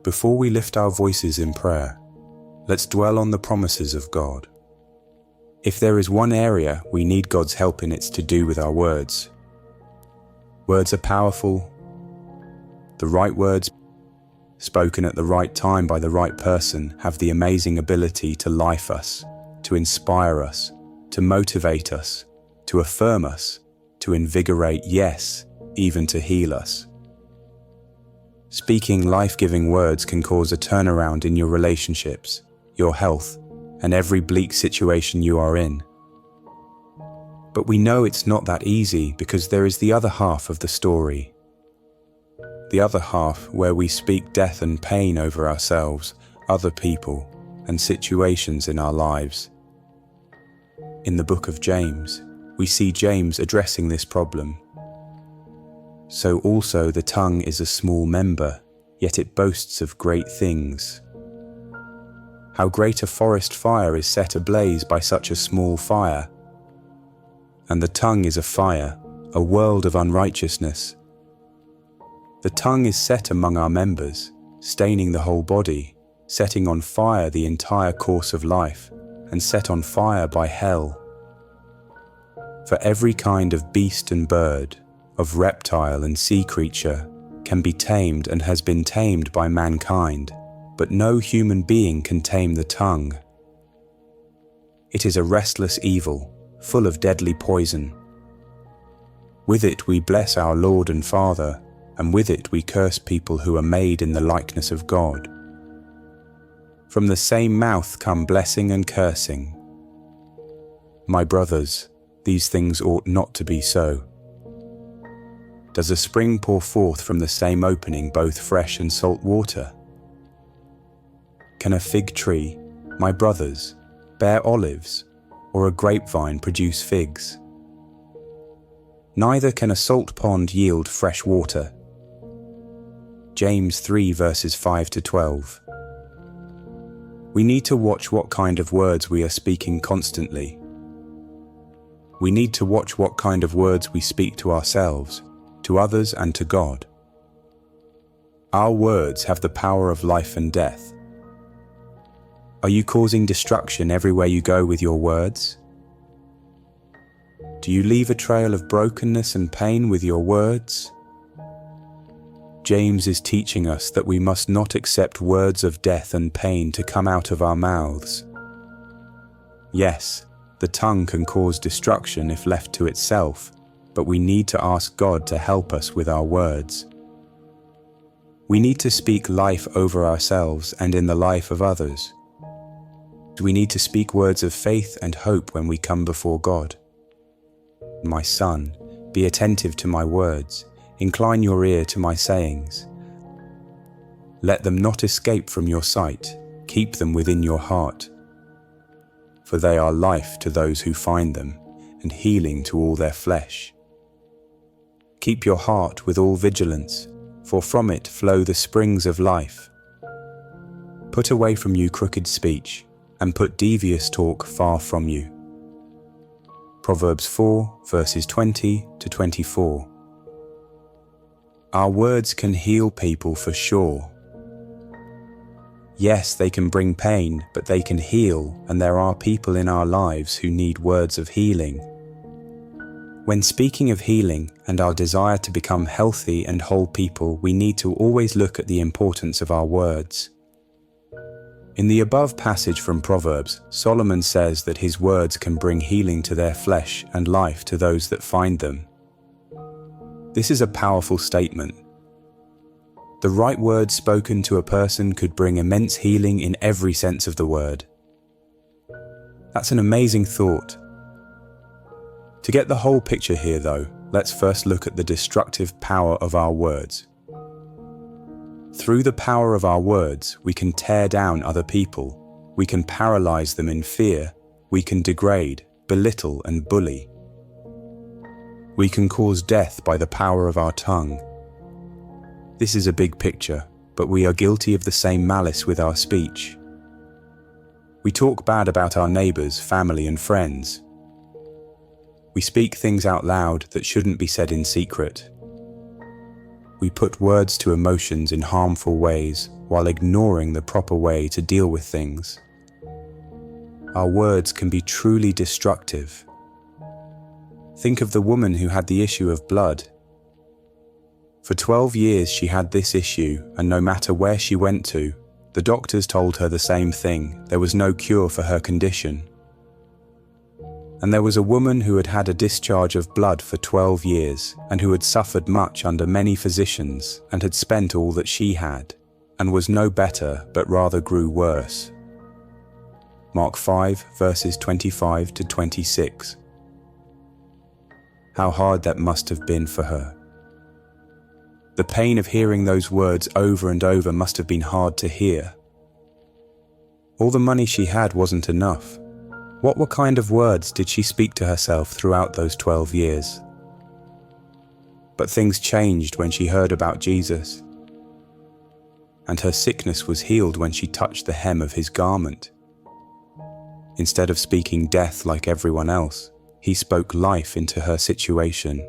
Before we lift our voices in prayer, let's dwell on the promises of God. If there is one area we need God's help in, it's to do with our words. Words are powerful. The right words, spoken at the right time by the right person, have the amazing ability to life us, to inspire us, to motivate us, to affirm us, to invigorate, yes, even to heal us. Speaking life-giving words can cause a turnaround in your relationships, your health, and every bleak situation you are in. But we know it's not that easy because there is the other half of the story. The other half where we speak death and pain over ourselves, other people, and situations in our lives. In the book of James, we see James addressing this problem. So also the tongue is a small member, yet it boasts of great things. How great a forest fire is set ablaze by such a small fire. And the tongue is a fire, a world of unrighteousness. The tongue is set among our members, staining the whole body, setting on fire the entire course of life, and set on fire by hell. For every kind of beast and bird, of reptile and sea creature, can be tamed and has been tamed by mankind, but no human being can tame the tongue. It is a restless evil, full of deadly poison. With it we bless our Lord and Father, and with it we curse people who are made in the likeness of God. From the same mouth come blessing and cursing. My brothers, these things ought not to be so. Does a spring pour forth from the same opening both fresh and salt water? Can a fig tree, my brothers, bear olives, or a grapevine produce figs? Neither can a salt pond yield fresh water. James 3 verses 5 to 12. We need to watch what kind of words we are speaking constantly. We need to watch what kind of words we speak to ourselves, to others and to God. Our words have the power of life and death. Are you causing destruction everywhere you go with your words? Do you leave a trail of brokenness and pain with your words? James is teaching us that we must not accept words of death and pain to come out of our mouths. Yes, the tongue can cause destruction if left to itself, but we need to ask God to help us with our words. We need to speak life over ourselves and in the life of others. We need to speak words of faith and hope when we come before God. My son, be attentive to my words. Incline your ear to my sayings. Let them not escape from your sight. Keep them within your heart. For they are life to those who find them, and healing to all their flesh. Keep your heart with all vigilance, for from it flow the springs of life. Put away from you crooked speech, and put devious talk far from you. Proverbs 4 verses 20 to 24. Our words can heal people for sure. Yes, they can bring pain, but they can heal, and there are people in our lives who need words of healing. When speaking of healing and our desire to become healthy and whole people, we need to always look at the importance of our words. In the above passage from Proverbs, Solomon says that his words can bring healing to their flesh and life to those that find them. This is a powerful statement. The right word spoken to a person could bring immense healing in every sense of the word. That's an amazing thought. To get the whole picture here though, let's first look at the destructive power of our words. Through the power of our words, we can tear down other people. We can paralyze them in fear. We can degrade, belittle, and bully. We can cause death by the power of our tongue. This is a big picture, but we are guilty of the same malice with our speech. We talk bad about our neighbors, family, and friends. We speak things out loud that shouldn't be said in secret. We put words to emotions in harmful ways while ignoring the proper way to deal with things. Our words can be truly destructive. Think of the woman who had the issue of blood. For 12 years she had this issue, and no matter where she went to, the doctors told her the same thing: there was no cure for her condition. And there was a woman who had had a discharge of blood for 12 years, and who had suffered much under many physicians, and had spent all that she had, and was no better, but rather grew worse. Mark 5, verses 25 to 26. How hard that must have been for her. The pain of hearing those words over and over must have been hard to hear. All the money she had wasn't enough. What kind of words did she speak to herself throughout those 12 years? But things changed when she heard about Jesus. And her sickness was healed when she touched the hem of his garment. Instead of speaking death like everyone else, he spoke life into her situation.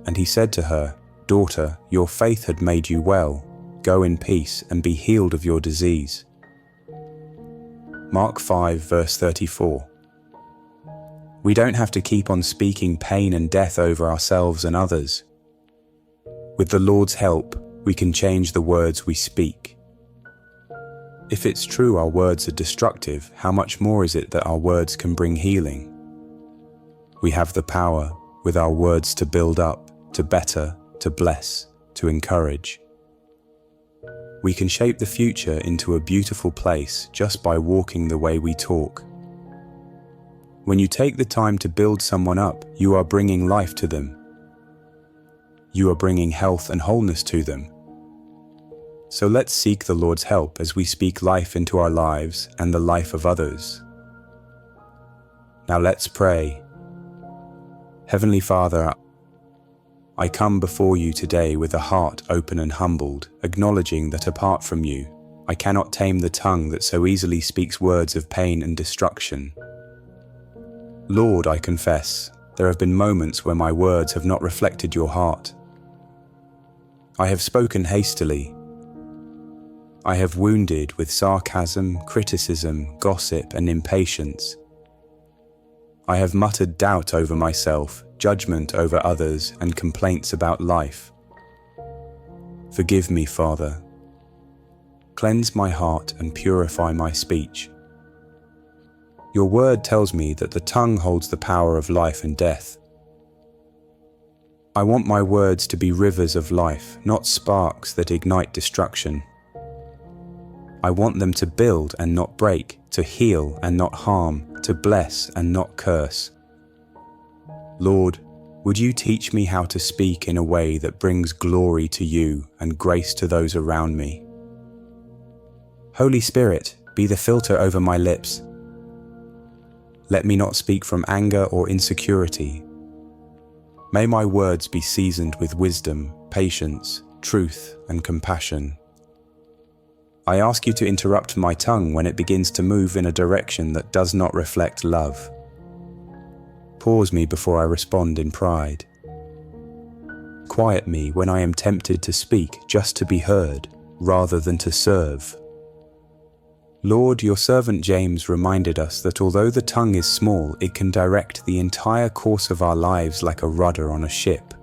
And he said to her, "Daughter, your faith had made you well. Go in peace and be healed of your disease." Mark 5, verse 34. We don't have to keep on speaking pain and death over ourselves and others. With the Lord's help, we can change the words we speak. If it's true our words are destructive, how much more is it that our words can bring healing? We have the power, with our words, to build up, to better, to bless, to encourage. We can shape the future into a beautiful place just by walking the way we talk. When you take the time to build someone up, you are bringing life to them. You are bringing health and wholeness to them. So let's seek the Lord's help as we speak life into our lives and the life of others. Now let's pray. Heavenly Father, I come before you today with a heart open and humbled, acknowledging that apart from you, I cannot tame the tongue that so easily speaks words of pain and destruction. Lord, I confess, there have been moments where my words have not reflected your heart. I have spoken hastily. I have wounded with sarcasm, criticism, gossip, and impatience. I have muttered doubt over myself, judgment over others, and complaints about life. Forgive me, Father. Cleanse my heart and purify my speech. Your word tells me that the tongue holds the power of life and death. I want my words to be rivers of life, not sparks that ignite destruction. I want them to build and not break, to heal and not harm, to bless and not curse. Lord, would you teach me how to speak in a way that brings glory to you and grace to those around me? Holy Spirit, be the filter over my lips. Let me not speak from anger or insecurity. May my words be seasoned with wisdom, patience, truth, and compassion. I ask you to interrupt my tongue when it begins to move in a direction that does not reflect love. Pause me before I respond in pride. Quiet me when I am tempted to speak just to be heard, rather than to serve. Lord, your servant James reminded us that although the tongue is small, it can direct the entire course of our lives like a rudder on a ship.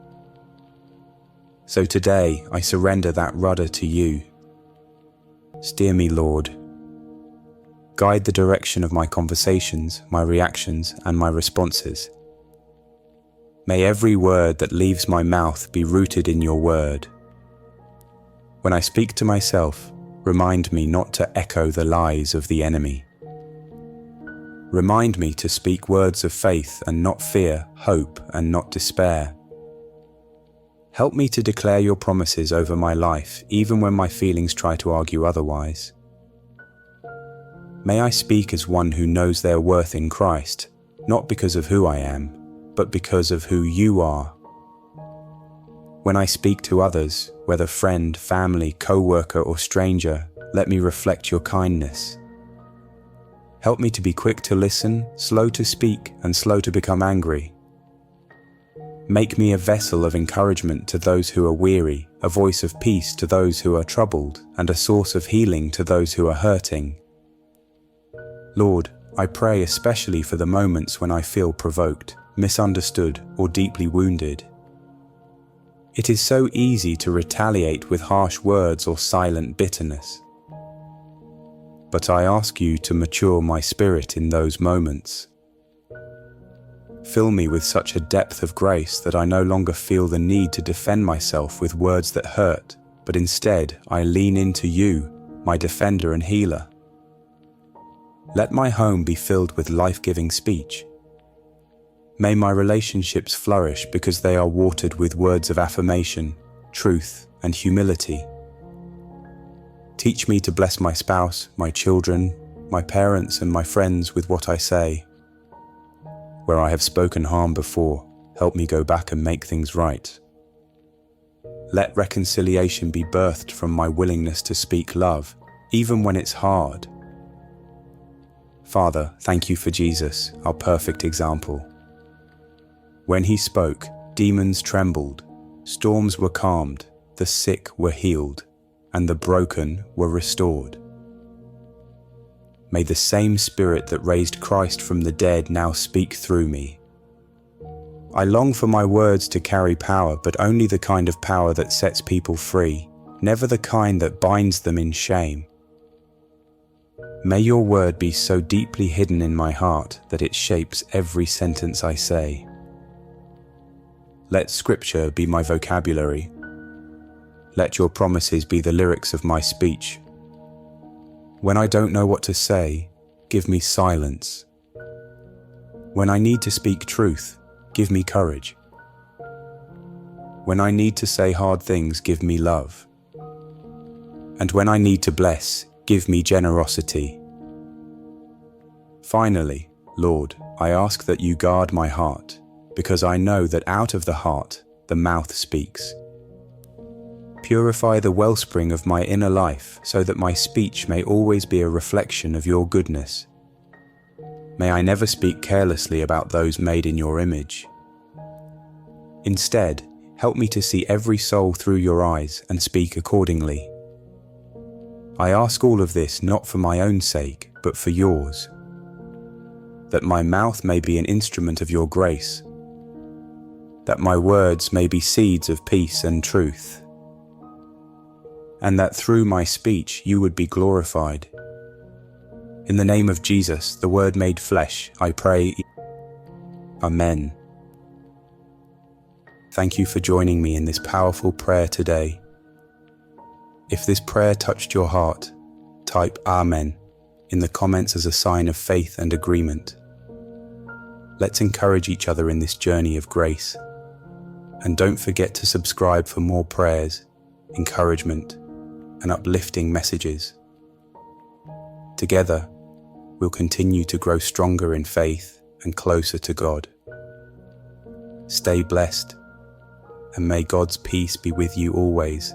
So today, I surrender that rudder to you. Steer me, Lord. Guide the direction of my conversations, my reactions, and my responses. May every word that leaves my mouth be rooted in your word. When I speak to myself, remind me not to echo the lies of the enemy. Remind me to speak words of faith and not fear, hope and not despair. Help me to declare your promises over my life, even when my feelings try to argue otherwise. May I speak as one who knows their worth in Christ, not because of who I am, but because of who you are. When I speak to others, whether friend, family, co-worker, or stranger, let me reflect your kindness. Help me to be quick to listen, slow to speak, and slow to become angry. Make me a vessel of encouragement to those who are weary, a voice of peace to those who are troubled, and a source of healing to those who are hurting. Lord, I pray especially for the moments when I feel provoked, misunderstood, or deeply wounded. It is so easy to retaliate with harsh words or silent bitterness. But I ask you to mature my spirit in those moments. Fill me with such a depth of grace that I no longer feel the need to defend myself with words that hurt, but instead I lean into you, my defender and healer. Let my home be filled with life-giving speech. May my relationships flourish because they are watered with words of affirmation, truth, and humility. Teach me to bless my spouse, my children, my parents, and my friends with what I say. Where I have spoken harm before, help me go back and make things right. Let reconciliation be birthed from my willingness to speak love, even when it's hard. Father, thank you for Jesus, our perfect example. When he spoke, demons trembled, storms were calmed, the sick were healed, and the broken were restored. May the same Spirit that raised Christ from the dead now speak through me. I long for my words to carry power, but only the kind of power that sets people free, never the kind that binds them in shame. May your word be so deeply hidden in my heart that it shapes every sentence I say. Let Scripture be my vocabulary. Let your promises be the lyrics of my speech. When I don't know what to say, give me silence. When I need to speak truth, give me courage. When I need to say hard things, give me love. And when I need to bless, give me generosity. Finally, Lord, I ask that you guard my heart, because I know that out of the heart, the mouth speaks. Purify the wellspring of my inner life so that my speech may always be a reflection of your goodness. May I never speak carelessly about those made in your image. Instead, help me to see every soul through your eyes and speak accordingly. I ask all of this not for my own sake, but for yours. That my mouth may be an instrument of your grace. That my words may be seeds of peace and truth. And that through my speech you would be glorified. In the name of Jesus, the Word made flesh, I pray. Amen. Thank you for joining me in this powerful prayer today. If this prayer touched your heart, type Amen in the comments as a sign of faith and agreement. Let's encourage each other in this journey of grace. And don't forget to subscribe for more prayers, encouragement, and uplifting messages. Together, we'll continue to grow stronger in faith and closer to God. Stay blessed, and may God's peace be with you always.